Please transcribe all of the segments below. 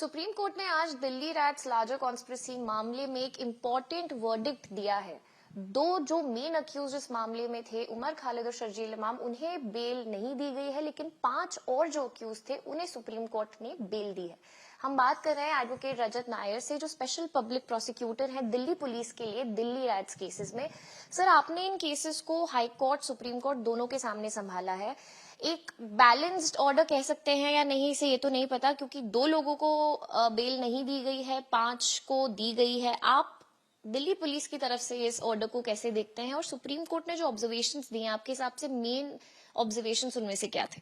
Supreme court ने आज Delhi rights larger conspiracy मामले में एक इम्पोर्टेंट वर्डिक्ट दिया है। दो जो मेन अक्यूज इस मामले में थे, उमर खालिद और शर्जील इमाम, उन्हें बेल नहीं दी गई है, लेकिन 5 और जो अक्यूज थे उन्हें सुप्रीम कोर्ट ने बेल दी है। हम बात कर रहे हैं एडवोकेट रजत नायर से, जो स्पेशल पब्लिक प्रोसिक्यूटर हैं दिल्ली पुलिस के लिए दिल्ली राइट्स केसेस में। सर, आपने इन केसेस को हाई कोर्ट, सुप्रीम कोर्ट दोनों के सामने संभाला है। एक बैलेंस्ड ऑर्डर कह सकते हैं या नहीं, इसे ये तो नहीं पता, क्योंकि 2 लोगों को बेल नहीं दी गई है, 5 को दी गई है। आप दिल्ली पुलिस की तरफ से इस ऑर्डर को कैसे देखते हैं, और सुप्रीम कोर्ट ने जो ऑब्जर्वेशंस दिए हैं, आपके हिसाब से मेन ऑब्जर्वेशंस उनमें से क्या थे?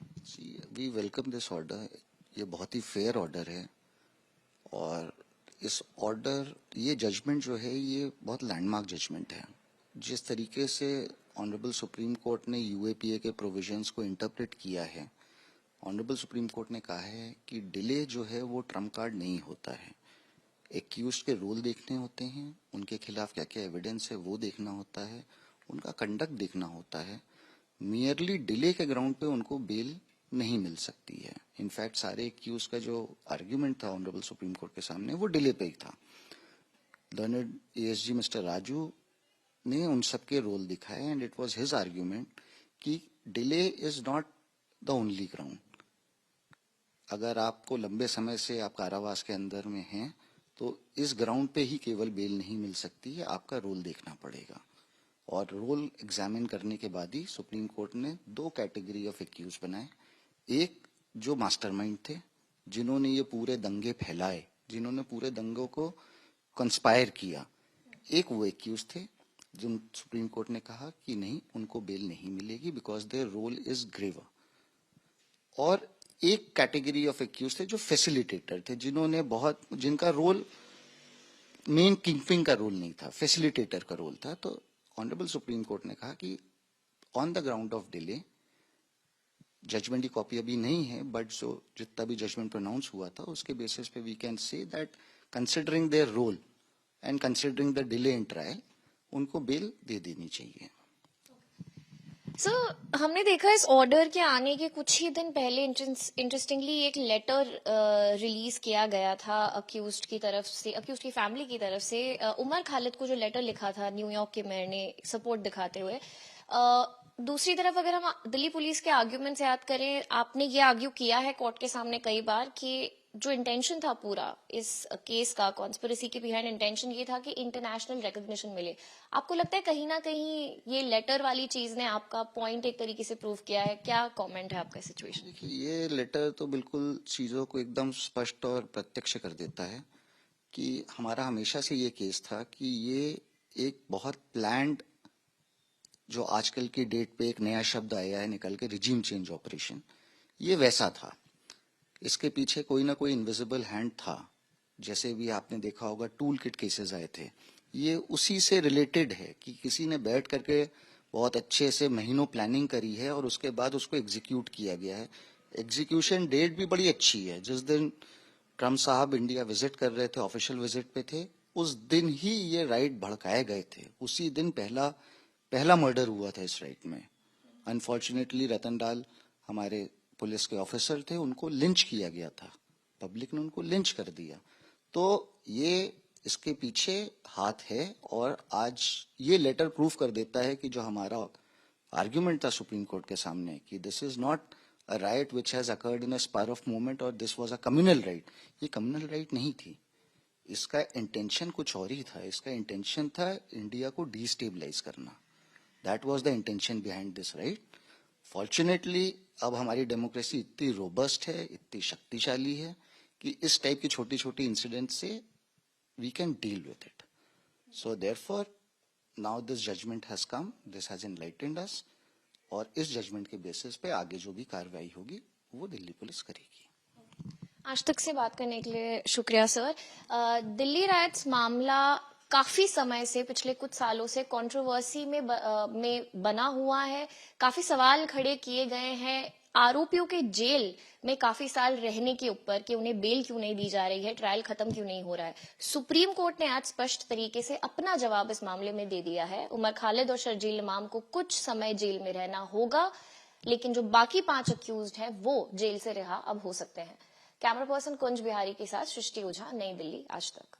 We welcome this order. ये बहुत ही फेयर ऑर्डर है और इस ऑर्डर, ये जजमेंट जो है ये बहुत लैंडमार्क जजमेंट है। जिस तरीके से ऑनरेबल सुप्रीम कोर्ट ने यूएपीए के प्रोविजंस को इंटरप्रेट किया है, ऑनरेबल सुप्रीम कोर्ट ने कहा है कि डिले जो है वो ट्रम्प कार्ड नहीं होता है। एक्यूज्ड के रोल देखने होते हैं, उनके खिलाफ क्या क्या एविडेंस है वो देखना होता है, उनका कंडक्ट देखना होता है। मियरली डिले के ग्राउंड पे उनको बेल नहीं मिल सकती है। इनफैक्ट सारे एक्यूज का जो आर्ग्यूमेंट था ऑनरेबल सुप्रीम कोर्ट के सामने वो डिले पे ही था। लर्नड एएसजी मिस्टर राजू ने उन सबके रोल दिखाए and it was his argument कि delay is not the only ground. अगर आपको लंबे समय से आप कारावास के अंदर में हैं तो इस ग्राउंड पे ही केवल बेल नहीं मिल सकती है, आपका रोल देखना पड़ेगा। और रोल एग्जामिन करने के बाद ही सुप्रीम कोर्ट ने 2 कैटेगरी ऑफ एक्यूज बनाए। एक जो मास्टरमाइंड थे, जिन्होंने ये पूरे दंगे फैलाए, जिन्होंने पूरे दंगों को कंस्पायर किया। एक वो एक्यूज थे जिन सुप्रीम कोर्ट ने कहा कि नहीं, उनको बेल नहीं मिलेगी because their role is graver. और एक कैटेगरी ऑफ एक्यूज थे जो फैसिलिटेटर थे, जिनका रोल मेन किंगपिन का रोल नहीं था, फैसिलिटेटर का रोल था। तो ऑनरेबल सुप्रीम कोर्ट ने कहा कि on the ground of delay, judgment की कॉपी अभी नहीं है, बट जो जितना भी जजमेंट प्रोनाउंस हुआ था उसके बेसिस पे we can say that considering their role and considering the delay in trial, उनको बेल दे देनी चाहिए। सर, हमने देखा इस ऑर्डर के आने के कुछ ही दिन पहले इंटरेस्टिंगली एक लेटर रिलीज किया गया था अक्यूज्ड की तरफ से, अक्यूज्ड की फैमिली की तरफ से। उमर खालिद को जो लेटर लिखा था न्यूयॉर्क के मेयर ने सपोर्ट दिखाते हुए। दूसरी तरफ अगर हम दिल्ली पुलिस के आर्ग्यूमेंट से याद करें, आपने ये आर्ग्यू किया है कोर्ट के सामने कई बार कि जो इंटेंशन था पूरा इस केस का, कॉन्स्पिरेसी के बिहाइंड इंटेंशन ये था कि इंटरनेशनल रिकॉग्निशन मिले। आपको लगता है कहीं ना कहीं ये लेटर वाली चीज ने आपका पॉइंट एक तरीके से प्रूव किया है? क्या कमेंट है आपका सिचुएशन? देखिए, ये लेटर तो बिल्कुल चीजों को एकदम स्पष्ट और प्रत्यक्ष कर देता है कि हमारा हमेशा से ये केस था कि ये एक बहुत प्लान्ड, जो आजकल की डेट पे एक नया शब्द आया है निकल के, रिजीम चेंज ऑपरेशन, ये वैसा था। इसके पीछे कोई ना कोई इनविजिबल हैंड था। जैसे भी आपने देखा होगा टूल किट केसेस आए थे, ये उसी से रिलेटेड है कि किसी ने बैठ करके बहुत अच्छे से महीनों प्लानिंग करी है और उसके बाद उसको एग्जीक्यूट किया गया है। एग्जीक्यूशन डेट भी बड़ी अच्छी है। जिस दिन ट्रम्प साहब इंडिया विजिट कर रहे थे, ऑफिशियल विजिट पे थे, उस दिन ही ये राइट भड़काए गए थे। उसी दिन पहला मर्डर हुआ था इस राइट में। अनफॉर्चुनेटली रतन लाल हमारे पुलिस के ऑफिसर थे, उनको लिंच किया गया था, पब्लिक ने उनको लिंच कर दिया। तो ये इसके पीछे हाथ है और आज ये लेटर प्रूफ कर देता है कि जो हमारा आर्ग्यूमेंट था सुप्रीम कोर्ट के सामने कि this is not a riot which has occurred in a spur of moment और this was a communal riot, ये कम्युनल राइट नहीं थी। इसका इंटेंशन कुछ और ही था। इसका इंटेंशन था इंडिया को डिस्टेबलाइज करना। That was the intention behind this right. Fortunately अब हमारी डेमोक्रेसी इतनी रोबस्ट है, इतनी शक्तिशाली है कि इस टाइप की छोटी छोटी इंसिडेंट से we can deal with it. So therefore now this judgment has come, this has enlightened us, और इस जजमेंट के बेसिस पे आगे जो भी कार्रवाई होगी वो दिल्ली पुलिस करेगी। आज तक से बात करने के लिए शुक्रिया सर। दिल्ली राइट्स मामला काफी समय से, पिछले कुछ सालों से कंट्रोवर्सी में बना हुआ है। काफी सवाल खड़े किए गए हैं आरोपियों के जेल में काफी साल रहने के ऊपर कि उन्हें बेल क्यों नहीं दी जा रही है, ट्रायल खत्म क्यों नहीं हो रहा है। सुप्रीम कोर्ट ने आज स्पष्ट तरीके से अपना जवाब इस मामले में दे दिया है। उमर खालिद और शर्जील इमाम को कुछ समय जेल में रहना होगा, लेकिन जो बाकी 5 अक्यूज्ड हैं वो जेल से रिहा अब हो सकते हैं। कैमरा पर्सन कुंज बिहारी के साथ सृष्टि ओझा, नई दिल्ली, आज तक।